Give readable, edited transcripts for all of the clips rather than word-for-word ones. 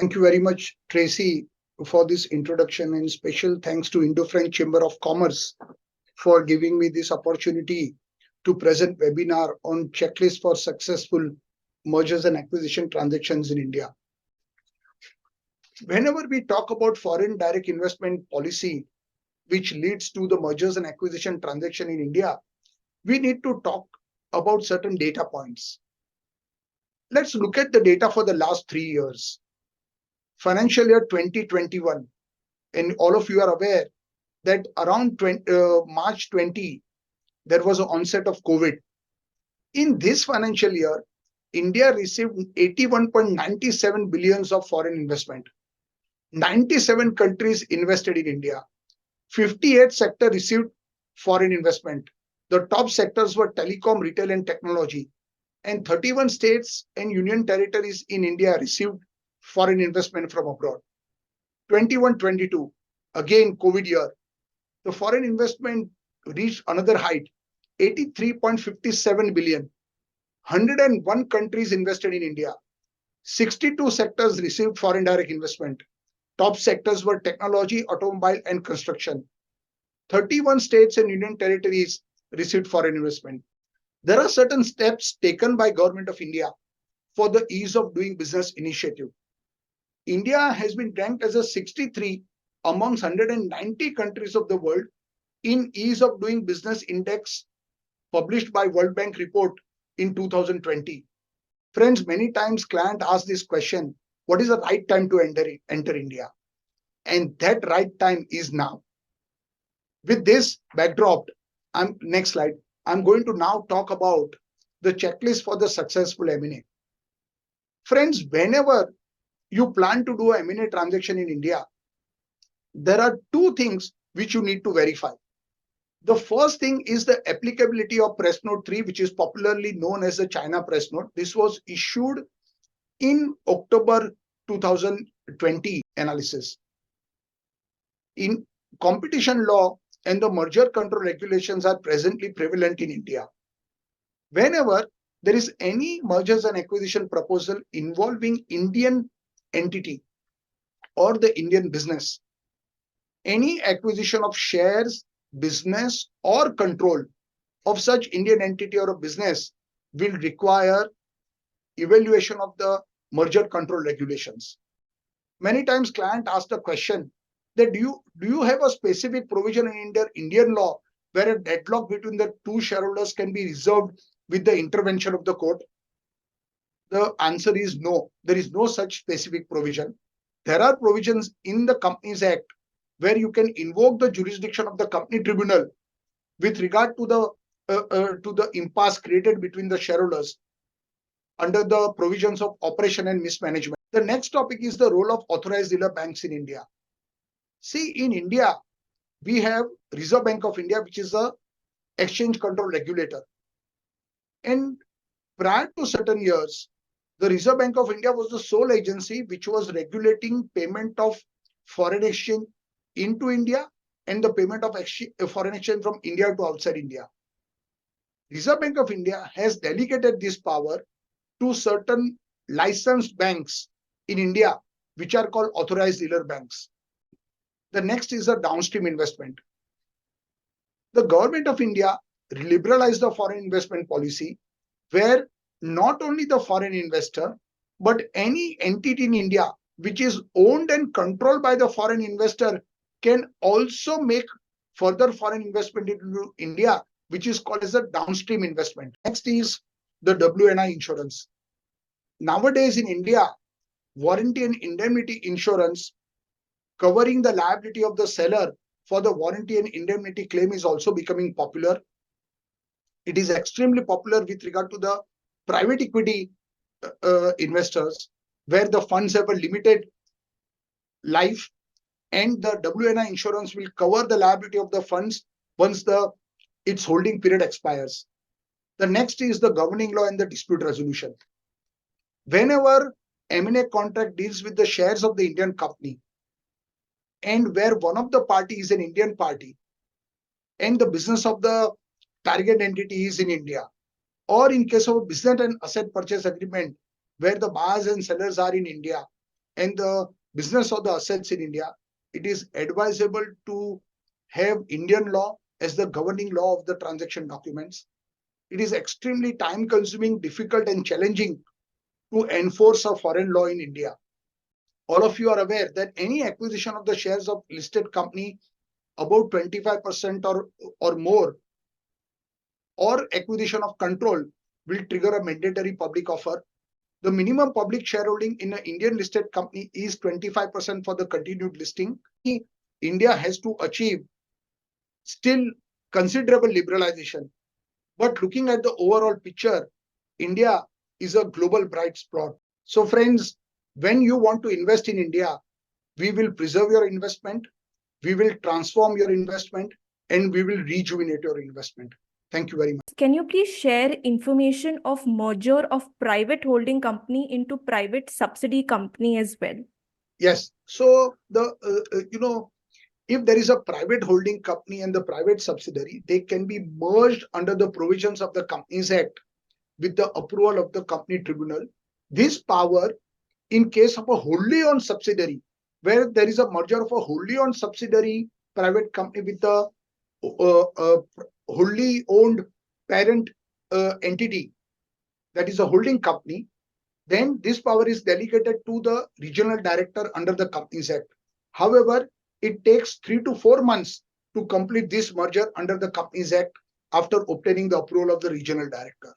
Thank you very much, Tracy, for this introduction, and special thanks to Indo-French Chamber of Commerce for giving me this opportunity to present webinar on checklist for successful mergers and acquisition transactions in India. Whenever we talk about foreign direct investment policy, which leads to the mergers and acquisition transaction in India, we need to talk about certain data points. Let's look at the data for the last 3 years. Financial year 2021, and all of you are aware that around March 20, there was an onset of COVID. In this financial year, India received 81.97 billions of foreign investment. 97 countries invested in India. 58 sectors received foreign investment. The top sectors were telecom, retail, and technology. And 31 states and union territories in India received foreign investment from abroad. 21-22, again COVID year, the foreign investment reached another height, 83.57 billion. 101 countries invested in India. 62 sectors received foreign direct investment. Top sectors were technology, automobile, and construction. 31 states and union territories received foreign investment. There are certain steps taken by Government of India for the ease of doing business initiative. India has been ranked as a 63 amongst 190 countries of the world in ease of doing business index published by World Bank report in 2020. Friends, many times client ask this question, what is the right time to enter India? And that right time is now. With this backdrop, next slide. I'm going to now talk about the checklist for the successful M&A. Friends, whenever you plan to do an M&A transaction in India, there are two things which you need to verify. The first thing is the applicability of Press Note 3, which is popularly known as the China Press Note. This was issued in October 2020 analysis. In competition law and the merger control regulations are presently prevalent in India. Whenever there is any mergers and acquisition proposal involving Indian entity or the Indian business, any acquisition of shares, business, or control of such Indian entity or a business will require evaluation of the merger control regulations. Many times client asks the question that do you have a specific provision in Indian law where a deadlock between the two shareholders can be resolved with the intervention of the court? The answer is no. There is no such specific provision. There are provisions in the Companies Act where you can invoke the jurisdiction of the company tribunal with regard to the impasse created between the shareholders under the provisions of operation and mismanagement. The next topic is the role of authorized dealer banks in India. See, in India, we have Reserve Bank of India, which is a exchange control regulator. And prior to certain years, the Reserve Bank of India was the sole agency which was regulating payment of foreign exchange into India and the payment of foreign exchange from India to outside India. Reserve Bank of India has delegated this power to certain licensed banks in India, which are called authorized dealer banks. The next is the downstream investment. The Government of India liberalized the foreign investment policy where not only the foreign investor, but any entity in India which is owned and controlled by the foreign investor can also make further foreign investment into India, which is called as a downstream investment. Next is the WNI insurance. Nowadays in India, warranty and indemnity insurance covering the liability of the seller for the warranty and indemnity claim is also becoming popular. It is extremely popular with regard to the private equity investors, where the funds have a limited life, and the WNI insurance will cover the liability of the funds once its holding period expires. The next is the governing law and the dispute resolution. Whenever M&A contract deals with the shares of the Indian company, and where one of the party is an Indian party, and the business of the target entity is in India, or in case of a business and asset purchase agreement where the buyers and sellers are in India, and the business of the assets in India, it is advisable to have Indian law as the governing law of the transaction documents. It is extremely time consuming, difficult, and challenging to enforce a foreign law in India. All of you are aware that any acquisition of the shares of listed company about 25% or more, or acquisition of control, will trigger a mandatory public offer. The minimum public shareholding in an Indian listed company is 25% for the continued listing. India has to achieve still considerable liberalization. But looking at the overall picture, India is a global bright spot. So, friends, when you want to invest in India, we will preserve your investment, we will transform your investment, and we will rejuvenate your investment. Thank you very much. Can you please share information of merger of private holding company into private subsidy company as well? Yes. So if there is a private holding company and the private subsidiary, they can be merged under the provisions of the Companies Act with the approval of the company tribunal. This power, in case of a wholly owned subsidiary, where there is a merger of a wholly owned subsidiary private company with a wholly owned parent entity, that is a holding company, then this power is delegated to the regional director under the Companies Act. However, it takes 3 to 4 months to complete this merger under the Companies Act after obtaining the approval of the regional director.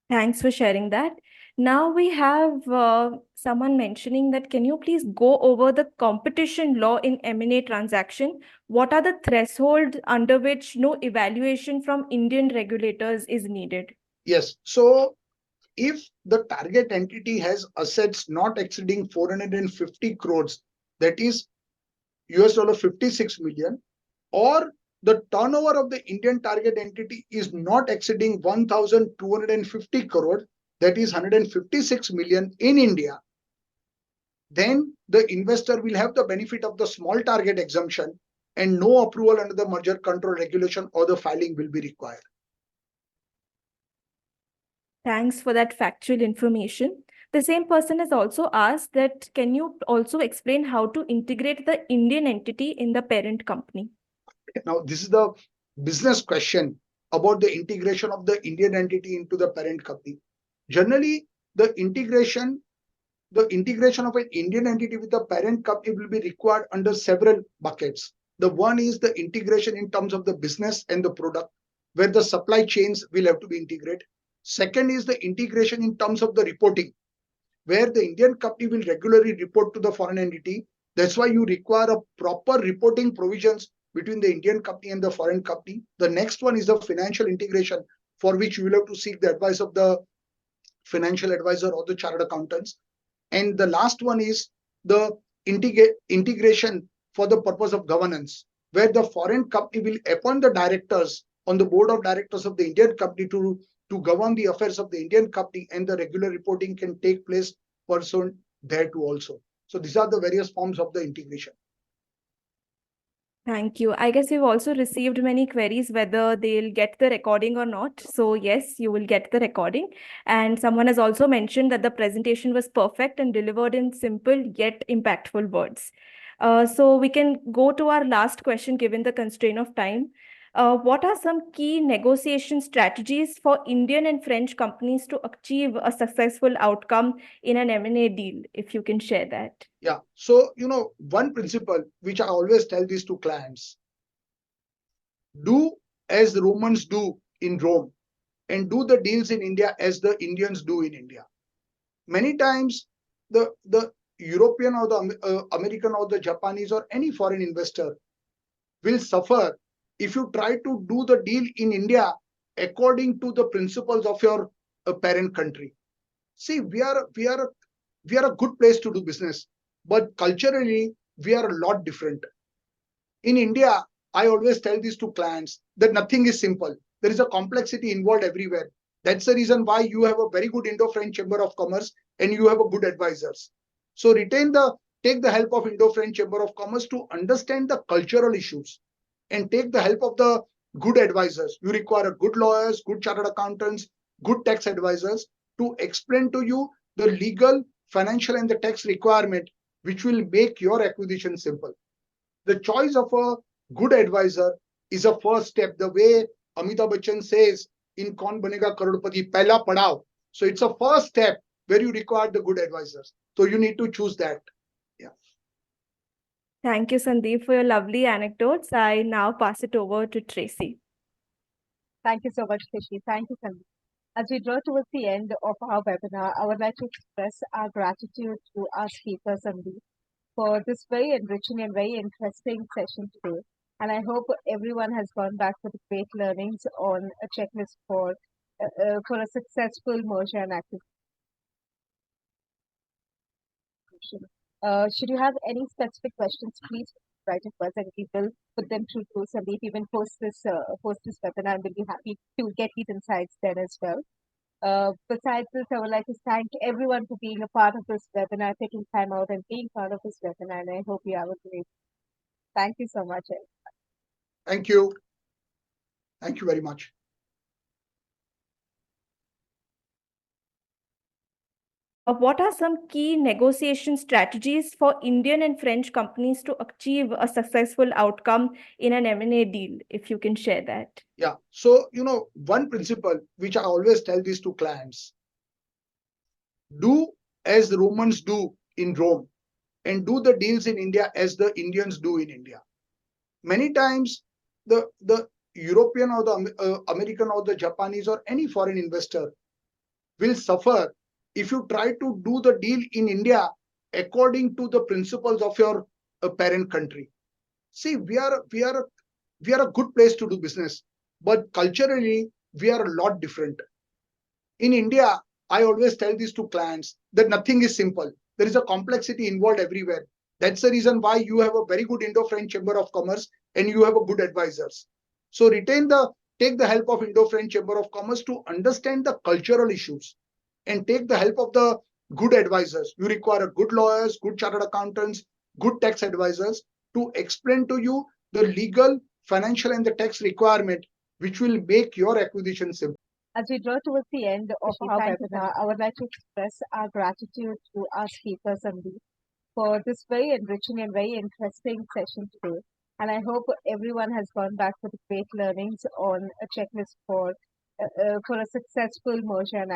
Thanks for sharing that. Now we have someone mentioning that, can you please go over the competition law in M&A transaction? What are the thresholds under which no evaluation from Indian regulators is needed? Yes. So if the target entity has assets not exceeding 450 crores, that is US dollar 56 million, or the turnover of the Indian target entity is not exceeding 1,250 crore, that is 156 million in India, then the investor will have the benefit of the small target exemption and no approval under the merger control regulation or the filing will be required. Thanks for that factual information. The same person has also asked that, can you also explain how to integrate the Indian entity in the parent company? Now, this is the business question about the integration of the Indian entity into the parent company. Generally, the integration of an Indian entity with the parent company will be required under several buckets. The one is the integration in terms of the business and the product, where the supply chains will have to be integrated. Second is the integration in terms of the reporting, where the Indian company will regularly report to the foreign entity. That's why you require a proper reporting provisions between the Indian company and the foreign company. The next one is the financial integration, for which you will have to seek the advice of the financial advisor or the chartered accountants. And the last one is the integration for the purpose of governance, where the foreign company will appoint the directors on the board of directors of the Indian company to govern the affairs of the Indian company, and the regular reporting can take place pursuant thereto also. So these are the various forms of the integration. Thank you. I guess you've also received many queries whether they'll get the recording or not. So yes, you will get the recording. And someone has also mentioned that the presentation was perfect and delivered in simple yet impactful words. So we can go to our last question given the constraint of time. What are some key negotiation strategies for Indian and French companies to achieve a successful outcome in an M&A deal? If you can share that. Yeah. So, one principle which I always tell this to clients: do as the Romans do in Rome, and do the deals in India as the Indians do in India. Many times, the European or the American or the Japanese or any foreign investor will suffer if you try to do the deal in India according to the principles of your parent country. See, we are a good place to do business, but culturally we are a lot different. In India, I always tell this to clients that nothing is simple. There is a complexity involved everywhere. That's the reason why you have a very good Indo-French Chamber of Commerce and you have a good advisors. So take the help of Indo-French Chamber of Commerce to understand the cultural issues, and take the help of the good advisors. You require good lawyers, good chartered accountants, good tax advisors to explain to you the legal, financial, and the tax requirement, which will make your acquisition simple. The choice of a good advisor is a first step. The way Amitabh Bachchan says in Kaun Banega Karodpati, Pehla Padav. So it's a first step where you require the good advisors. So you need to choose that. Yeah. Thank you, Sandeep, for your lovely anecdotes. I now pass it over to Tracy. Thank you so much, Kishi. Thank you, Sandeep. As we draw towards the end of our webinar, I would like to express our gratitude to our speaker, Sandeep, for this very enriching and very interesting session today. And I hope everyone has gone back with great learnings on a checklist for a successful merger and acquisition. Should you have any specific questions, please write it to us, and we will put them through to Sandeep even post this webinar, and we'll be happy to get these insights then as well. Besides this, I would like to thank everyone for being a part of this webinar, taking time out and being part of this webinar, and I hope you have a great. Thank you so much. Thank you. Thank you very much. What are some key negotiation strategies for Indian and French companies to achieve a successful outcome in an M&A deal? If you can share that. Yeah. So, one principle which I always tell this to clients, do as the Romans do in Rome and do the deals in India as the Indians do in India. Many times the European or the American or the Japanese or any foreign investor will suffer if you try to do the deal in India according to the principles of your parent country. See, we are a good place to do business, but culturally we are a lot different. In India, I always tell this to clients that nothing is simple. There is a complexity involved everywhere. That's the reason why you have a very good Indo-French Chamber of Commerce and you have a good advisors. So take the help of Indo-French Chamber of Commerce to understand the cultural issues and take the help of the good advisors. You require good lawyers, good chartered accountants, good tax advisors to explain to you the legal, financial, and the tax requirement, which will make your acquisition simple. As we draw towards the end of our webinar, I would like to express our gratitude to our speaker, Sandeep, for this very enriching and very interesting session today. And I hope everyone has gone back with great learnings on a checklist for a successful merger and